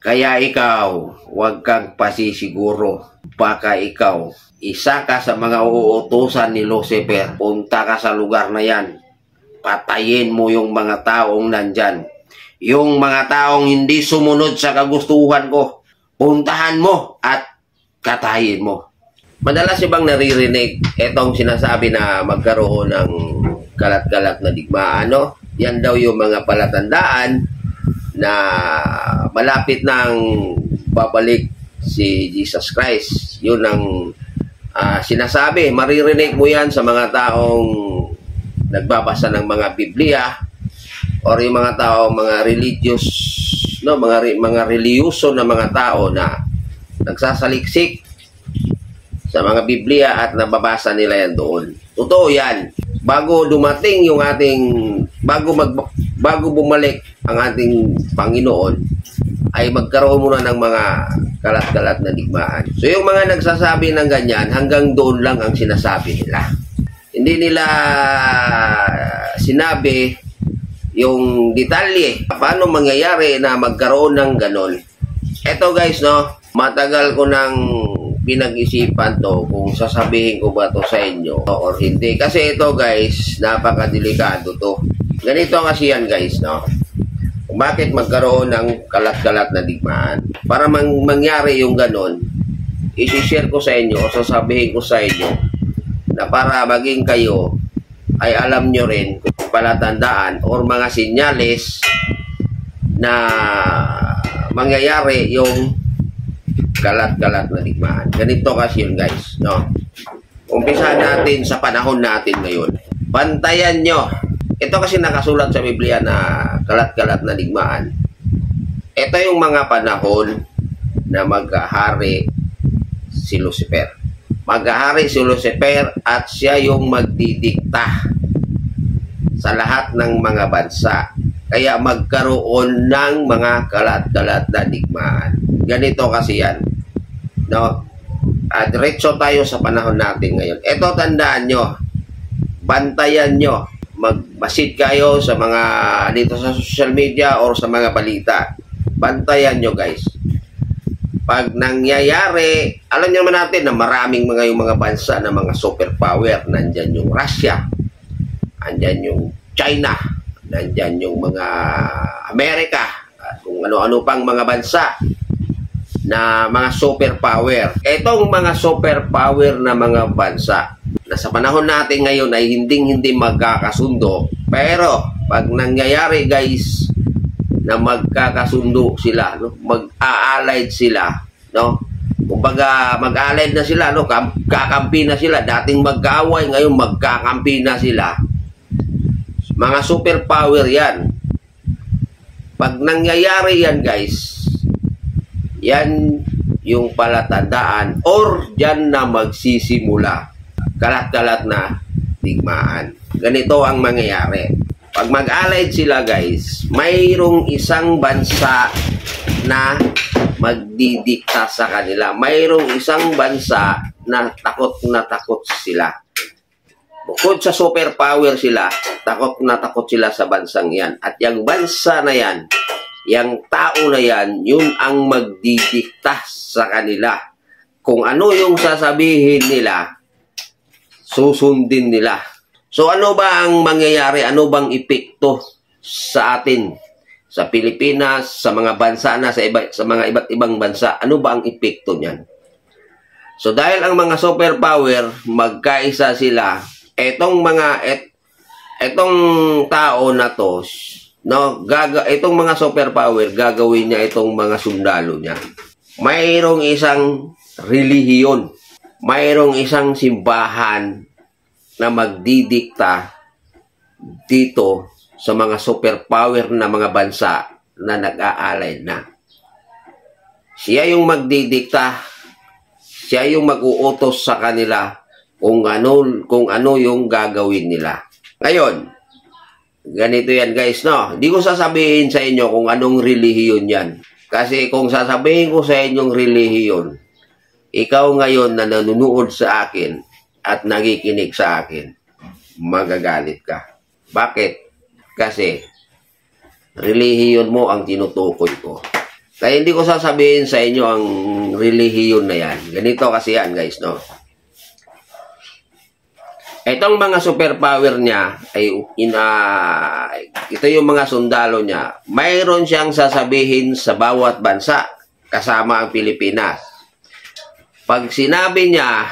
Kaya ikaw, huwag kang pasisiguro. Baka ikaw, isa ka sa mga uutusan ni Lucifer. Punta ka sa lugar na yan. Patayin mo yung mga taong nandyan. Yung mga taong hindi sumunod sa kagustuhan ko, puntahan mo at katayin mo. Madalas ibang naririnig itong sinasabi na magkaroon ng kalat-kalat na digmaan, no? Yan daw yung mga palatandaan na malapit nang babalik si Jesus Christ. Yun ang sinasabi. Maririnig mo yan sa mga taong nagbabasa ng mga Biblia or yung mga taong mga religious, no, mga reliyoso na mga tao na nagsasaliksik sa mga Biblia at nababasa nila yan doon. Totoo yan. Bago dumating yung bago bumalik ang ating Panginoon, ay magkaroon muna ng mga kalat-kalat na digmaan. So yung mga nagsasabi ng ganyan, hanggang doon lang ang sinasabi nila. Hindi nila sinabi yung detalye, paano mangyayari na magkaroon ng ganon. Eto guys, no, matagal ko nang pinag-isipan to kung sasabihin ko ba to sa inyo or hindi. Kasi ito guys, napakadelikado to. Ganito kasi yan guys, no. Kung bakit magkaroon ng kalat-kalat na digmaan. Para mangyari yung ganon, isi-share ko sa inyo o sasabihin ko sa inyo na para maging kayo ay alam nyo rin kung palatandaan or mga sinyales na mangyayari yung kalat-kalat na digmaan. Ganito kasi yun guys, no? Umpisahan natin sa panahon natin ngayon. Bantayan nyo. Ito kasi nakasulat sa Biblia na kalat-kalat na digmaan. Ito yung mga panahon na maghahari si Lucifer. Maghahari si Lucifer at siya yung magdidikta sa lahat ng mga bansa. Kaya magkaroon ng mga kalat-kalat na digmaan. Ganito kasi yan, no? Diretso tayo sa panahon natin ngayon. Ito, tandaan nyo, bantayan nyo, magbasid kayo sa mga dito sa social media or sa mga balita. Bantayan nyo guys. Pag nangyayari, alam nyo naman natin na maraming yung mga bansa na mga superpower. Nandyan yung Russia, nandyan yung China, nandyan yung mga Amerika, at kung ano-ano pang mga bansa na mga superpower. Itong mga superpower na mga bansa na sa panahon natin ngayon ay hindi magkakasundo. Pero pag nangyayari guys na magkakasundo sila, no? Mag-a-allied sila, no? Kumbaga mag-allied na sila, no? Kakampi na sila. Dating mag-away, ngayon magkakampi na sila. Mga superpower yan. Pag nangyayari yan guys, yan yung palatandaan or dyan na magsisimula kalat-kalat na digmaan. Ganito ang mangyayari. Pag mag-allied sila guys, mayroong isang bansa na magdidikta sa kanila. Mayroong isang bansa na takot sila. Bukod sa superpower sila, takot sila sa bansang yan. At yung bansa na yan, yung tao na yan, yun ang magdidikta sa kanila. Kung ano yung sasabihin nila, susundin nila. So ano ba ang mangyayari? Ano bang epekto sa atin? Sa Pilipinas, sa mga bansa na, sa mga iba't ibang bansa, ano ba ang epekto niyan? So dahil ang mga superpower, magkaisa sila, etong tao na to, no, itong mga superpower, gagawin niya itong mga sundalo niya. Mayroong isang relihiyon, mayroong isang simbahan na magdidikta dito sa mga superpower na mga bansa na nag-aalay na. Siya yung magdidikta, siya yung mag-uutos sa kanila kung ano yung gagawin nila. Ngayon, ganito yan guys, no? Di ko sasabihin sa inyo kung anong relihiyon yan. Kasi kung sasabihin ko sa inyong relihiyon, ikaw ngayon na nanonood sa akin at nakikinig sa akin, magagalit ka. Bakit? Kasi relihiyon mo ang tinutukoy ko. Kaya hindi ko sasabihin sa inyo ang relihiyon na yan. Ganito kasi yan, guys, no? Itong mga superpower niya, ay ito yung mga sundalo niya. Mayroon siyang sasabihin sa bawat bansa, kasama ang Pilipinas. Pag sinabi niya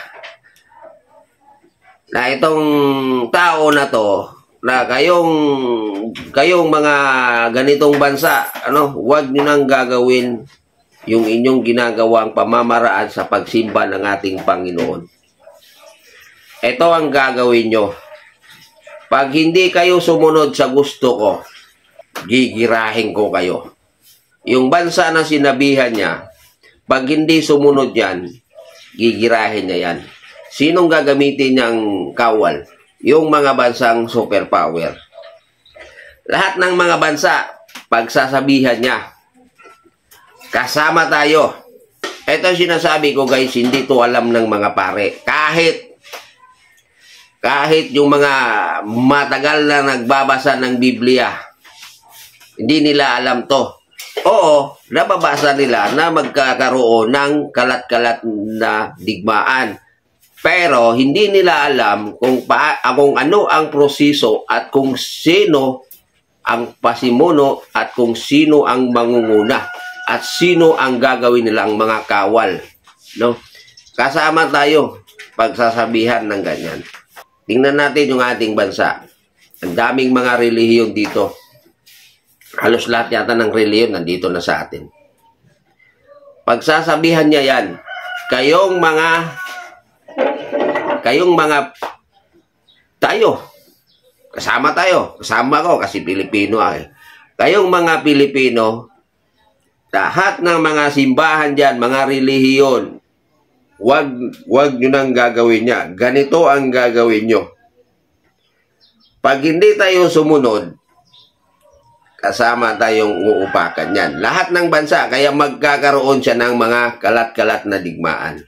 na itong tao na to, na kayong mga ganitong bansa, huwag niyo nang gagawin yung inyong ginagawang pamamaraan sa pagsimba ng ating Panginoon. Ito ang gagawin nyo. Pag hindi kayo sumunod sa gusto ko, gigirahin ko kayo. Yung bansa na sinabihan niya, pag hindi sumunod yan, gigirahin niya yan. Sinong gagamitin niyang kawal? Yung mga bansang superpower. Lahat ng mga bansa, pagsasabihan niya, kasama tayo. Ito sinasabi ko, guys, hindi to alam ng mga pare. Kahit yung mga matagal na nagbabasa ng Biblia, hindi nila alam to. Oo, nababasa nila na magkakaroon ng kalat-kalat na digmaan. Pero hindi nila alam kung ano ang proseso at kung sino ang pasimuno at kung sino ang mangunguna at sino ang gagawin nilang mga kawal. No? Kasama tayo pagsasabihan ng ganyan. Tingnan natin yung ating bansa. Ang daming mga relihiyon dito. Halos lahat yata ng relihiyon nandito na sa atin. Pagsasabihan niya yan, kayong mga tayo, kasama ko kasi Pilipino kayong mga Pilipino, lahat ng mga simbahan dyan, mga relihiyon, wag nyo nang gagawin niya. Ganito ang gagawin nyo. Pag hindi tayo sumunod, kasama tayong uupakan yan. Lahat ng bansa, kaya magkakaroon siya ng mga kalat-kalat na digmaan.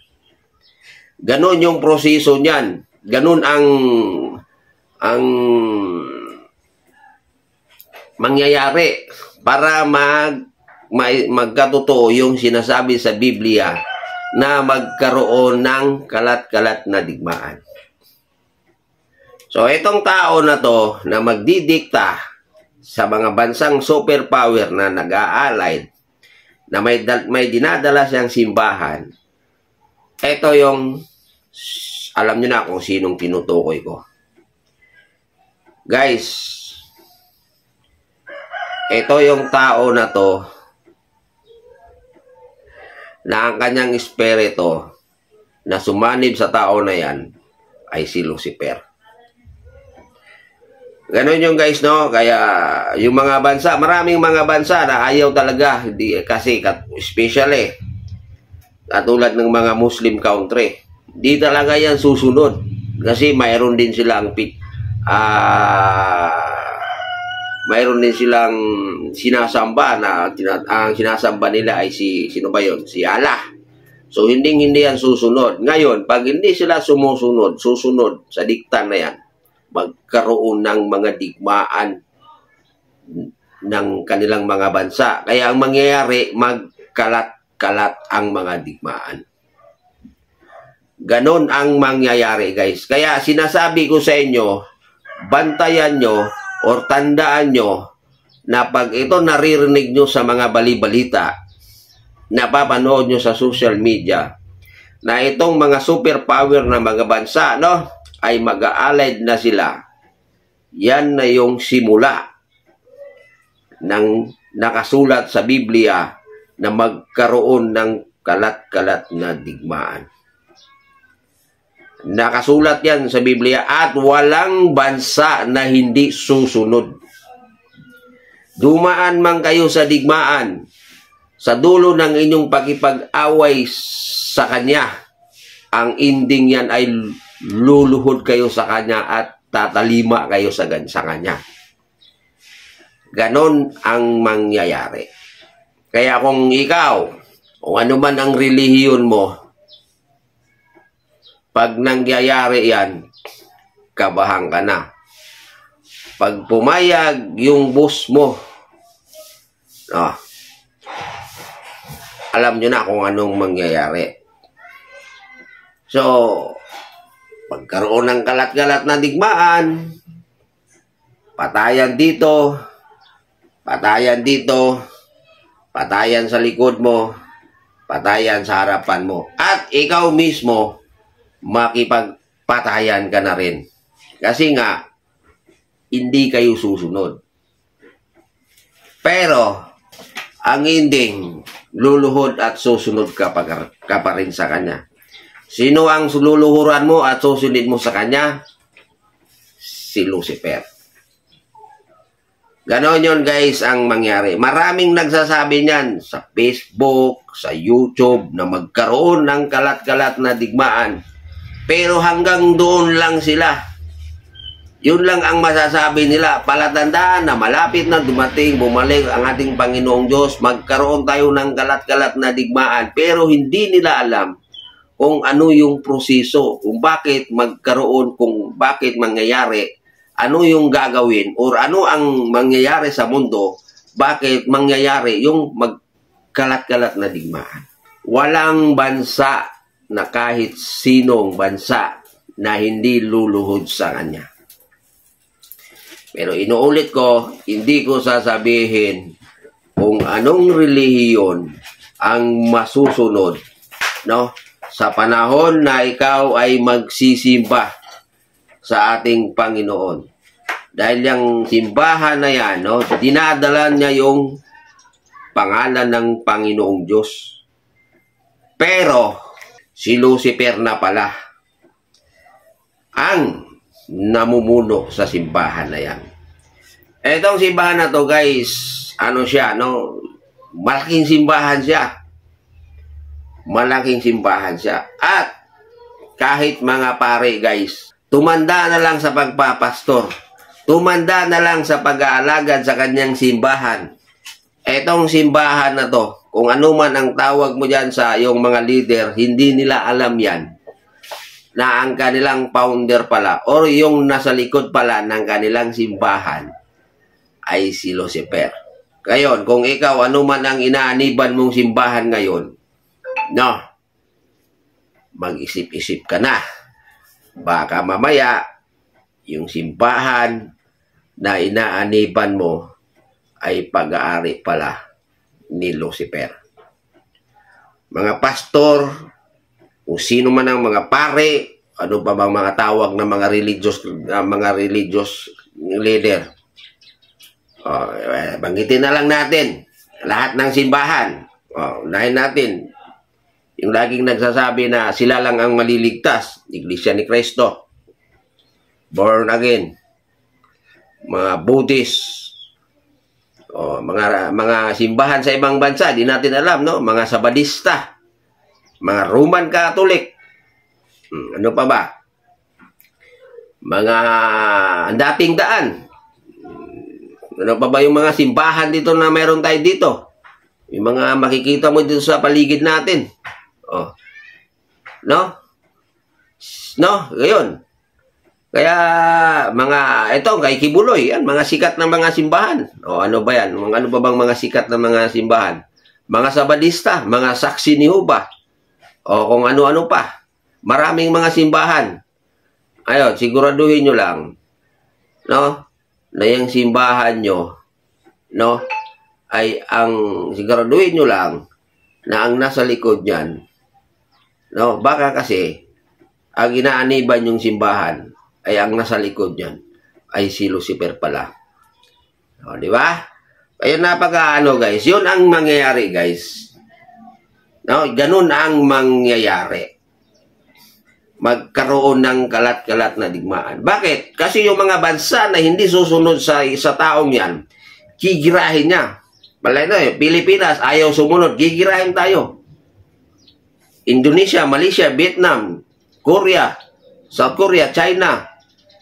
Ganon yung proseso niyan. Ganon ang mangyayari para magkatotoo yung sinasabi sa Biblia na magkaroon ng kalat-kalat na digmaan. So, itong tao na to na magdidikta sa mga bansang superpower na nag-aalay, na may dinadala siyang simbahan, ito yung alam niyo na kung sinong tinutukoy ko. Guys, ito yung tao na to na ang kanyang espiritu na sumanib sa tao na yan ay si Lucifer. Ganon yung guys, no? Kaya yung mga bansa, maraming mga bansa na ayaw talaga, kasi especially katulad ng mga Muslim country, di talaga yan susunod. Kasi mayroon din silang sinasamba na ang sinasamba nila ay sino ba yun? Si Allah. So hindi yan susunod. Ngayon, pag hindi sila susunod sa dikta na yan, magkaroon ng mga digmaan ng kanilang mga bansa. Kaya ang mangyayari, magkalat-kalat ang mga digmaan. Ganon ang mangyayari, guys. Kaya sinasabi ko sa inyo, bantayan nyo or tandaan nyo na pag ito naririnig nyo sa mga bali-balita, napapanood nyo sa social media, na itong mga superpower na mga bansa, no, ay mag-aallied na sila. Yan na yung simula ng nakasulat sa Biblia na magkaroon ng kalat-kalat na digmaan. Nakasulat yan sa Biblia at walang bansa na hindi susunod. Dumaan man kayo sa digmaan, sa dulo ng inyong pakipag-away sa Kanya, ang ending yan ay luluhod kayo sa Kanya at tatalima kayo sa Kanya. Ganon ang mangyayari. Kaya kung ikaw, kung ano man ang relihiyon mo, pag nangyayari yan, kabahan ka na. Pag pumayag yung boss mo, alam nyo na kung anong mangyayari. So, pagkaroon ng kalat-kalat na digmaan, patayan dito, patayan dito, patayan sa likod mo, patayan sa harapan mo. At ikaw mismo, makipagpatayan ka na rin. Kasi nga, hindi kayo susunod. Pero, ang ending, luluhod at susunod ka pa rin sa kanya. Sino ang luluhuran mo at susunod mo sa kanya? Si Lucifer. Ganon yun guys ang mangyari. Maraming nagsasabi niyan sa Facebook, sa YouTube na magkaroon ng kalat-kalat na digmaan. Pero hanggang doon lang sila. Yun lang ang masasabi nila. Palatandaan na malapit na dumating, bumalik ang ating Panginoong Diyos. Magkaroon tayo ng kalat-kalat na digmaan. Pero hindi nila alam kung ano yung proseso, kung bakit magkaroon, kung bakit mangyayari, ano yung gagawin, or ano ang mangyayari sa mundo, bakit mangyayari yung magkalat-kalat na digmaan. Walang bansa na kahit sinong bansa na hindi luluhod sa kanya. Pero inuulit ko, hindi ko sasabihin kung anong relihiyon ang masusunod, no? Sa panahon na ikaw ay magsisimba sa ating Panginoon. Dahil yung simbahan na yan, no, dinadala niya yung pangalan ng Panginoong Diyos. Pero, si Lucifer na pala ang namumuno sa simbahan na yan. Etong simbahan na to guys, ano siya, no? Malaking simbahan siya. Malaking simbahan siya. At kahit mga pare guys, tumanda na lang sa pagpapastor. Tumanda na lang sa pag-aalagad sa kanyang simbahan. Etong simbahan na to, kung ano man ang tawag mo dyan sa yung mga leader, hindi nila alam yan. Na ang kanilang founder pala, or yung nasa likod pala ng kanilang simbahan, ay si Lucifer. Ngayon, kung ikaw, ano man ang inaaniban mong simbahan ngayon, no, mag-isip-isip ka na. Baka mamaya, yung simbahan na inaaniban mo ay pag-aari pala ni Lucifer. Mga pastor, kung sino man ang mga pare, ano pa bang mga tawag ng mga religious leader. Banggitin na lang natin lahat ng simbahan. Unahin natin yung laging nagsasabi na sila lang ang maliligtas, Iglesia ni Cristo, born again, mga Buddhist, mga simbahan sa ibang bansa, di natin alam, no? Mga Sabadista, mga Roman Catholic, ano pa ba? Mga dating daan. Ano pa ba yung mga simbahan dito na meron tayo dito? Yung mga makikita mo dito sa paligid natin. No? Ngayon. Kaya, ito, kay Kibuloy, yan, mga sikat na mga simbahan. Ano ba yan? Ano ba bang mga sikat na mga simbahan? Mga Sabadista, mga Saksi ni Jehovah. Kung ano-ano pa. Maraming mga simbahan. Ayun, siguraduhin nyo lang, no? Na yung simbahan nyo, no? Ay siguraduhin nyo lang na ang nasa likod niyan, no? Baka kasi, ang inaaniban yung simbahan, ay ang nasa likod niyan, ay si Lucifer pala. Di ba? Kaya napaka-ano guys, yun ang mangyayari guys. No? Ganun ang mangyayari. Magkaroon ng kalat-kalat na digmaan. Bakit? Kasi yung mga bansa na hindi susunod sa taong yan, gigirahin niya. Malay na Pilipinas, ayaw sumunod, gigirahin tayo. Indonesia, Malaysia, Vietnam, Korea, South Korea, China,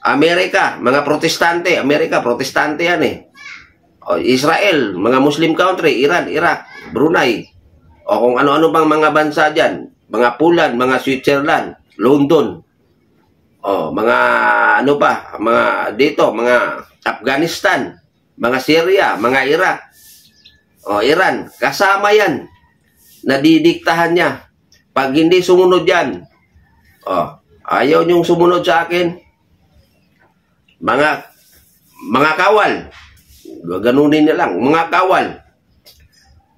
Amerika, mga protestante. Amerika, protestante yan eh. Israel, mga Muslim country, Iran, Iraq, Brunei, kung ano-ano bang mga bansa dyan, mga Poland, mga Switzerland, London, mga ano pa, mga dito, mga Afghanistan, mga Syria, mga Iraq, Iran, kasama yan. nadidiktahan niya. Pag hindi sumunod yan, ayaw niyong sumunod sa akin, mga kawal, gaganunin niya lang, mga kawal,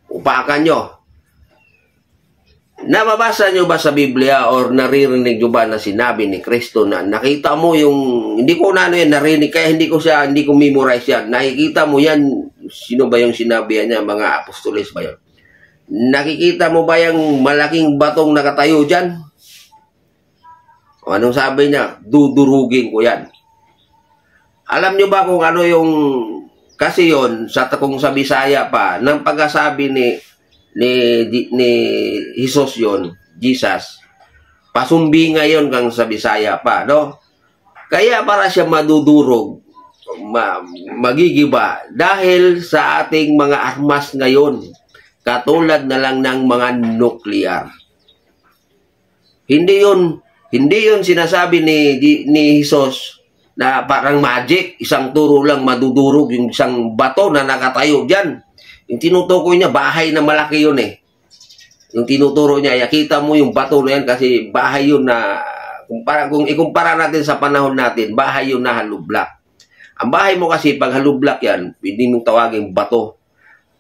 upakan nyo. Nababasa nyo ba sa Biblia or naririnig nyo ba na sinabi ni Kristo na nakita mo yung, hindi ko na ano yan, narinig, kaya hindi ko memorize yan. Nakikita mo yan, sino ba yung sinabi niya, mga apostoles ba yun? Nakikita mo ba yung malaking batong nakatayo dyan? O anong sabi niya? Dudurugin ko yan. Alam nyo ba kung ano yung, kasi yon kung sa Bisaya pa, ng pagkasabi ni Jesus yon, Jesus, pasumbi ngayon kang sa Bisaya pa, no? Kaya para siya madudurog, magigiba, dahil sa ating mga armas ngayon, katulad na lang ng mga nuclear. Hindi yun sinasabi ni Jesus na parang magic, isang turo lang madudurog yung isang bato na nakatayo dyan. Yung tinutukoy niya, bahay na malaki yun eh. Yung tinuturo niya, kita mo yung bato na yan kasi bahay yun na, kung ikumpara natin sa panahon natin, bahay yun na halublak. Ang bahay mo kasi, pag halublak yan, hindi mong tawagin bato.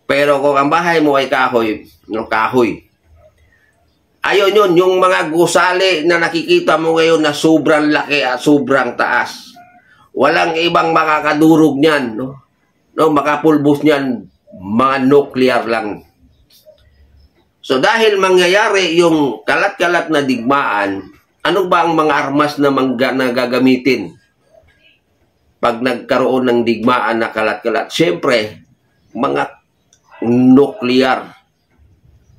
Pero kung ang bahay mo ay kahoy, ayun yun, yung mga gusali na nakikita mo ngayon na sobrang laki at sobrang taas. Walang ibang makakadurog niyan, no? Makapulbos niyan, mga nuclear lang. So dahil mangyayari yung kalat-kalat na digmaan, ano ba ang mga armas na gagamitin pag nagkaroon ng digmaan na kalat-kalat? Siyempre, mga nuclear.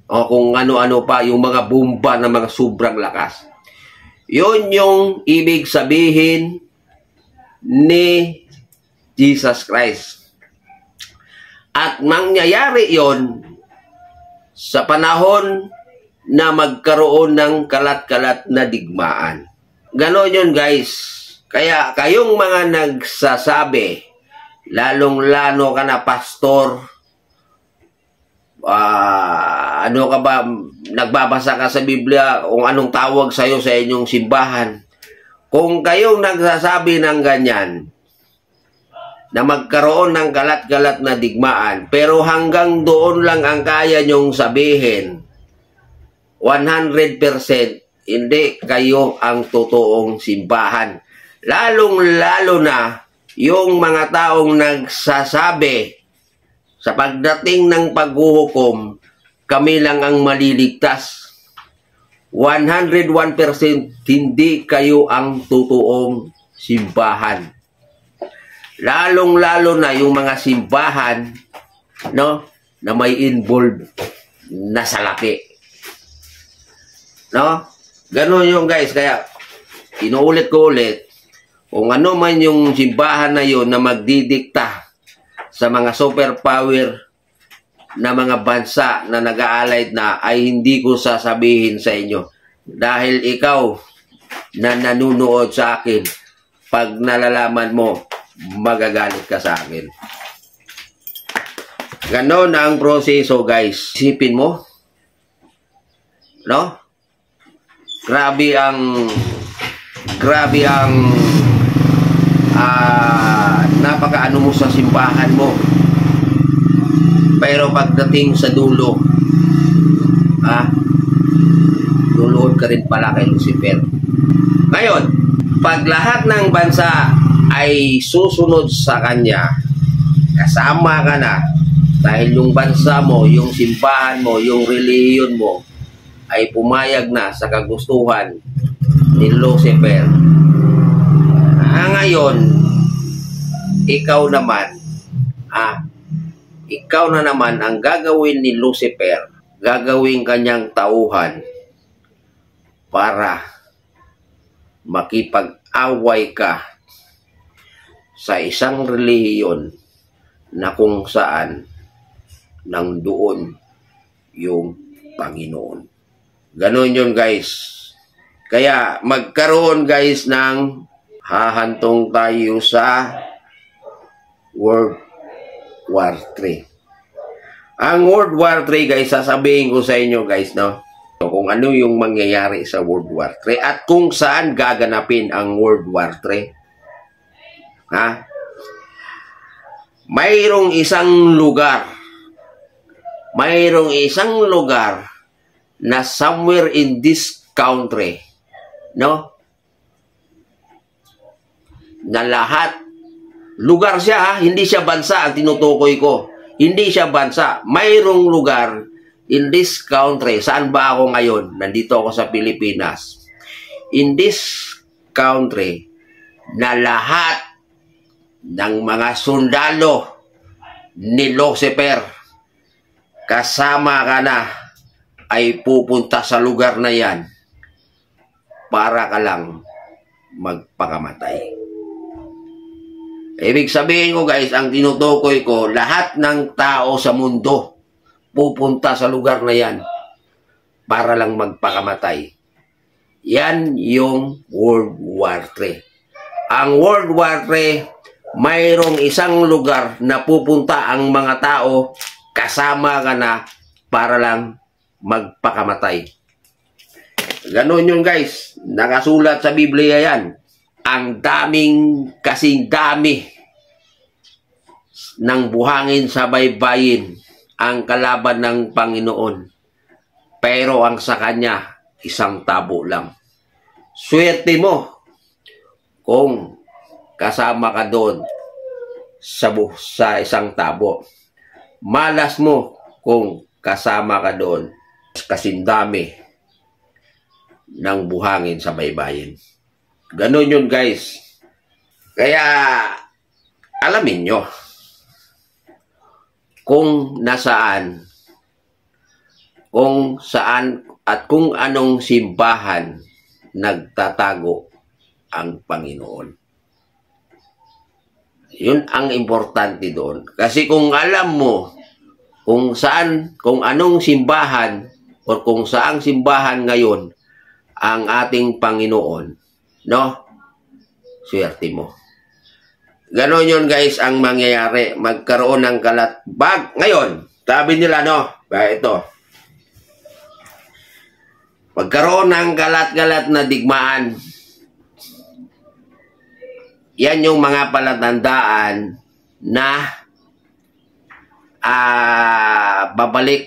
O kung ano-ano pa, yung mga bomba na mga sobrang lakas. Yun yung ibig sabihin ni Jesus Christ. At mangyayari yon sa panahon na magkaroon ng kalat-kalat na digmaan. Ganon yun, guys. Kaya kayong mga nagsasabi, lalong-lalo ka na pastor, ano ka ba, nagbabasa ka sa Biblia, kung anong tawag sa'yo sa inyong simbahan. Kung kayong nagsasabi ng ganyan, na magkaroon ng kalat-kalat na digmaan, pero hanggang doon lang ang kaya nyong sabihin, 100% hindi kayo ang totoong simbahan. Lalong-lalo na yung mga taong nagsasabi sa pagdating ng paghuhukom, kami lang ang maliligtas. 101% hindi kayo ang totoong simbahan. Lalong-lalo na yung mga simbahan, no, na may involved na salapi. No? Ganon yung guys. Kaya, inuulit ko ulit, kung ano man yung simbahan na yun na magdidikta sa mga superpower na mga bansa na nag-aalay na, ay hindi ko sasabihin sa inyo. Dahil ikaw na nanunood sa akin, pag nalalaman mo, magagalit ka sa akin. Ganon ang proseso, guys. Isipin mo, no? Grabe ang napakaano mo sa simbahan mo. Pero pagdating sa dulo, luluhod ka rin pala kay Lucifer. Ngayon, pag lahat ng bansa ay susunod sa kanya, kasama ka na, dahil yung bansa mo, yung simbahan mo, yung relihiyon mo, ay pumayag na sa kagustuhan ni Lucifer. Ngayon, ikaw na naman ang gagawin ni Lucifer, gagawin kanyang tauhan para makipag-away ka sa isang relihiyon na kung saan nandoon yung Panginoon. Ganon yun, guys. Kaya magkaroon, guys, ng hahantong tayo sa World War III. Ang World War III, guys, sasabihin ko sa inyo, guys, no? Kung ano yung mangyayari sa World War III at kung saan gaganapin ang World War III. Ha? Mayroong isang lugar na somewhere in this country, no? Na lahat, lugar siya, ha? Hindi siya bansa ang tinutukoy ko. Hindi siya bansa. Mayroong lugar in this country. Saan ba ako ngayon? Nandito ako sa Pilipinas. In this country, na lahat ng mga sundalo ni Lucifer, kasama ka na, ay pupunta sa lugar na yan para ka lang magpakamatay. Ibig sabihin ko, guys, ang tinutukoy ko, lahat ng tao sa mundo pupunta sa lugar na yan para lang magpakamatay. Yan yung World War III. Ang World War III, mayroong isang lugar na pupunta ang mga tao, kasama ka na para lang magpakamatay. Ganon yun, guys. Nakasulat sa Biblia yan. Ang kasing dami ng buhangin sa baybayin ang kalaban ng Panginoon. Pero ang sa kanya, isang tabo lang. Swerte mo kung kasama ka doon sa isang tabo. Malas mo kung kasama ka doon kasing dami ng buhangin sa baybayin. Ganon yun, guys. Kaya, alamin nyo kung saan at kung anong simbahan nagtatago ang Panginoon. Yun ang importante doon. Kasi kung alam mo kung anong simbahan o kung saang simbahan ngayon ang ating Panginoon, no? Swerte mo. Ganon yun, guys, ang mangyayari. Magkaroon ng ngayon, sabi nila, no? Ito. Magkaroon ng kalat-kalat na digmaan. Yan yung mga palatandaan na babalik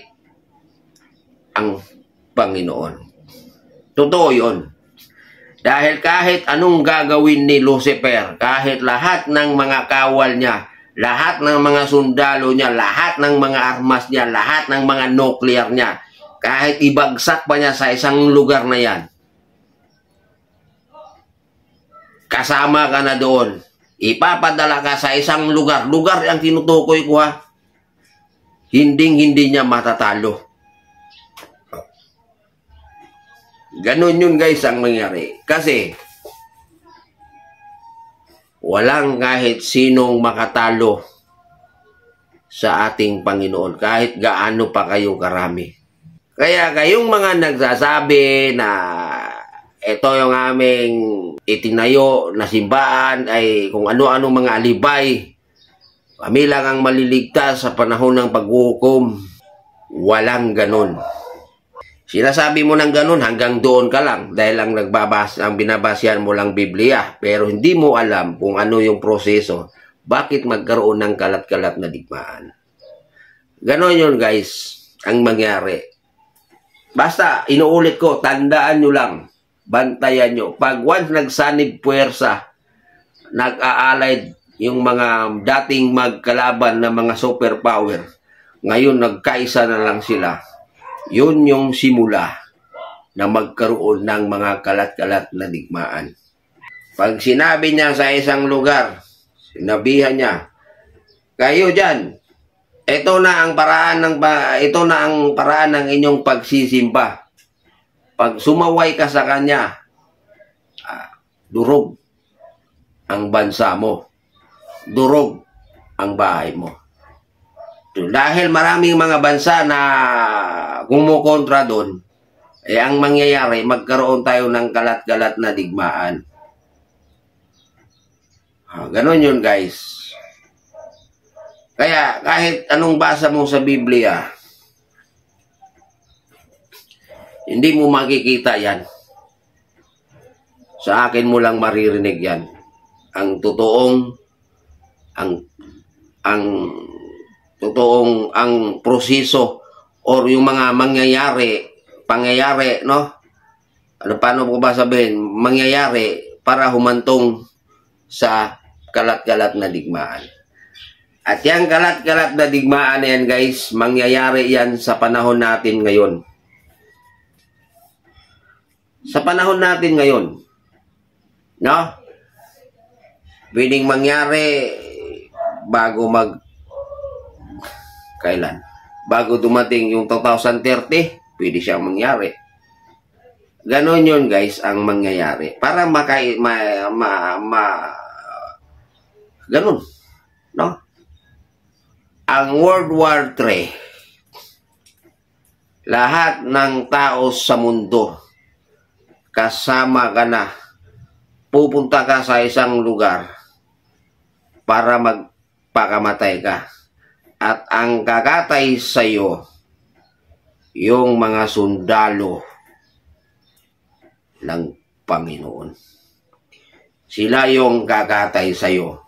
ang Panginoon. Totoo yun. Dahil kahit anong gagawin ni Lucifer, kahit lahat ng mga kawal niya, lahat ng mga sundalo niya, lahat ng mga armas niya, lahat ng mga nuclear niya, kahit ibagsak pa niya sa isang lugar na yan, kasama ka na doon. Ipapadala ka sa isang lugar. Lugar ang tinutukoy ko, ha. Hindi niya matatalo. Ganon yun, guys, ang mangyari. Kasi, walang kahit sinong makatalo sa ating Panginoon. Kahit gaano pa kayo karami. Kaya kayong mga nagsasabi na ito yung aming itinayo na simbahan ay kung ano-ano mga alibay, kami lang ang maliligtas sa panahon ng paghuhukom. Walang ganon. Sinasabi mo ng ganun, hanggang doon ka lang dahil ang binabasyan mo lang Biblia, pero hindi mo alam kung ano yung proseso, bakit magkaroon ng kalat-kalat na digmaan. Ganon yun, guys, ang mangyari. Basta, inuulit ko, tandaan nyo lang, bantayan nyo. Pag once nagsanib puwersa, nag-aalay yung mga dating magkalaban na mga superpower, ngayon nagkaisa na lang sila. Yun yung simula na magkaroon ng mga kalat-kalat na digmaan. Pag sinabi niya sa isang lugar, sinabihan niya, kayo dyan, ito na ang paraan ng inyong pagsisimba. Pag sumaway ka sa kanya, durog ang bansa mo. Durog ang bahay mo. Dahil maraming mga bansa na kumukontra doon, ang mangyayari, magkaroon tayo ng kalat-kalat na digmaan. Ganon yun, guys. Kaya kahit anong basa mo sa Biblia, hindi mo makikita yan. Sa akin mo lang maririnig yan. Ang totoong, ang proseso or yung mga pangyayari, no? Paano ko ba sabihin? Mangyayari para humantong sa kalat-kalat na digmaan. At yung kalat-kalat na digmaan na yan, guys, mangyayari yan sa panahon natin ngayon. Sa panahon natin ngayon, no? Pwedeng mangyari bago kailan? Bago dumating yung 2030, pwede siyang mangyari. Ganon yun, guys, ang mangyayari. Para ganon, no? Ang World War III, lahat ng tao sa mundo, kasama ka na, pupunta ka sa isang lugar para magpakamatay ka. At ang kakatay sa iyo, yung mga sundalo ng Panginoon. Sila yung kakatay sa iyo.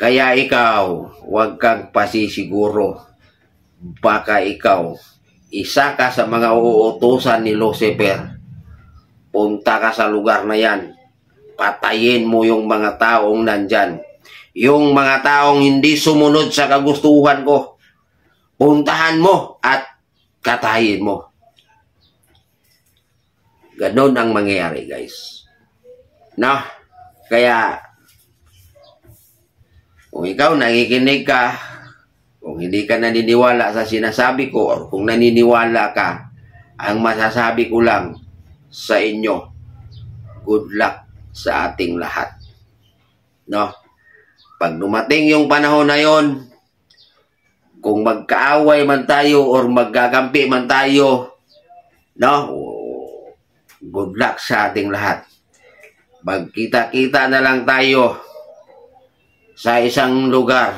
Kaya ikaw, huwag kang pasisiguro. Baka ikaw, isa ka sa mga uutusan ni Lucifer. Punta ka sa lugar na yan. Patayin mo yung mga taong nandyan. Yung mga taong hindi sumunod sa kagustuhan ko. Puntahan mo at katayin mo. Ganon ang mangyayari, guys. No? Kaya, kung ikaw nakikinig ka, kung hindi ka naniniwala sa sinasabi ko, or kung naniniwala ka, ang masasabi ko lang sa inyo, good luck sa ating lahat. No? Pag dumating yung panahon na yon, kung magkaaway man tayo or magkakampi man tayo, no? Good luck sa ating lahat. Magkita-kita na lang tayo sa isang lugar,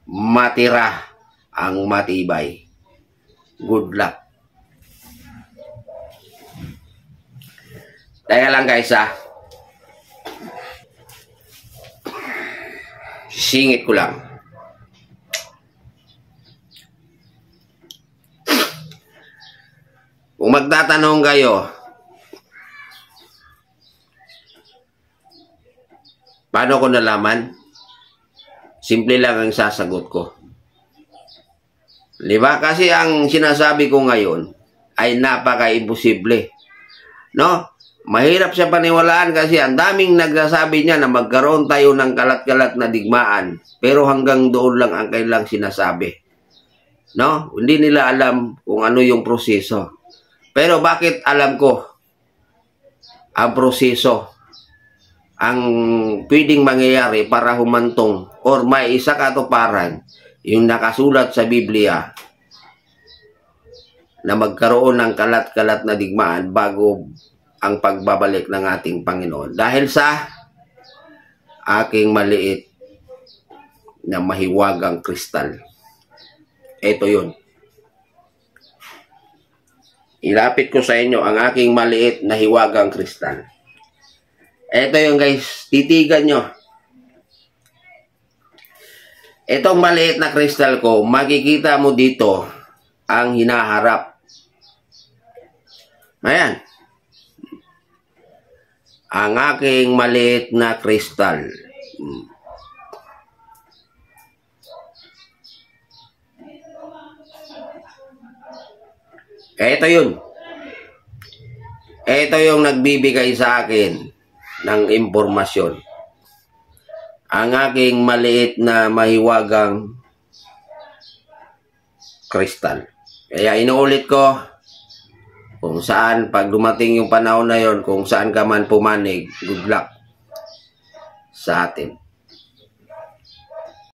matira ang matibay. Good luck. Teka lang, guys, singit ko lang. Kung magtatanong kayo, paano ko nalaman? Simple lang ang sasagot ko. Diba? Kasi ang sinasabi ko ngayon ay napaka-imposible. No? Mahirap siya paniwalaan kasi ang daming nagsasabi niya na magkaroon tayo ng kalat-kalat na digmaan. Pero hanggang doon lang ang kailang sinasabi. No? Hindi nila alam kung ano yung proseso. Pero bakit alam ko ang proseso? Ang pwedeng mangyayari para humantong or may isa katuparan yung nakasulat sa Biblia na magkaroon ng kalat-kalat na digmaan bago ang pagbabalik ng ating Panginoon. Dahil sa aking maliit na mahiwagang kristal. Ito yun. Ilapit ko sa inyo ang aking maliit na hiwagang kristal. Ito yung, guys, titigan nyo. Itong maliit na kristal ko, makikita mo dito ang hinaharap. Ayan. Ang aking maliit na kristal. Ito yun. Ito yung nagbibigay sa akin ng impormasyon. Ang aking maliit na mahiwagang kristal. Kaya inuulit ko, kung saan, pag dumating yung panahon na yon, kung saan ka man pumanig, good luck sa atin.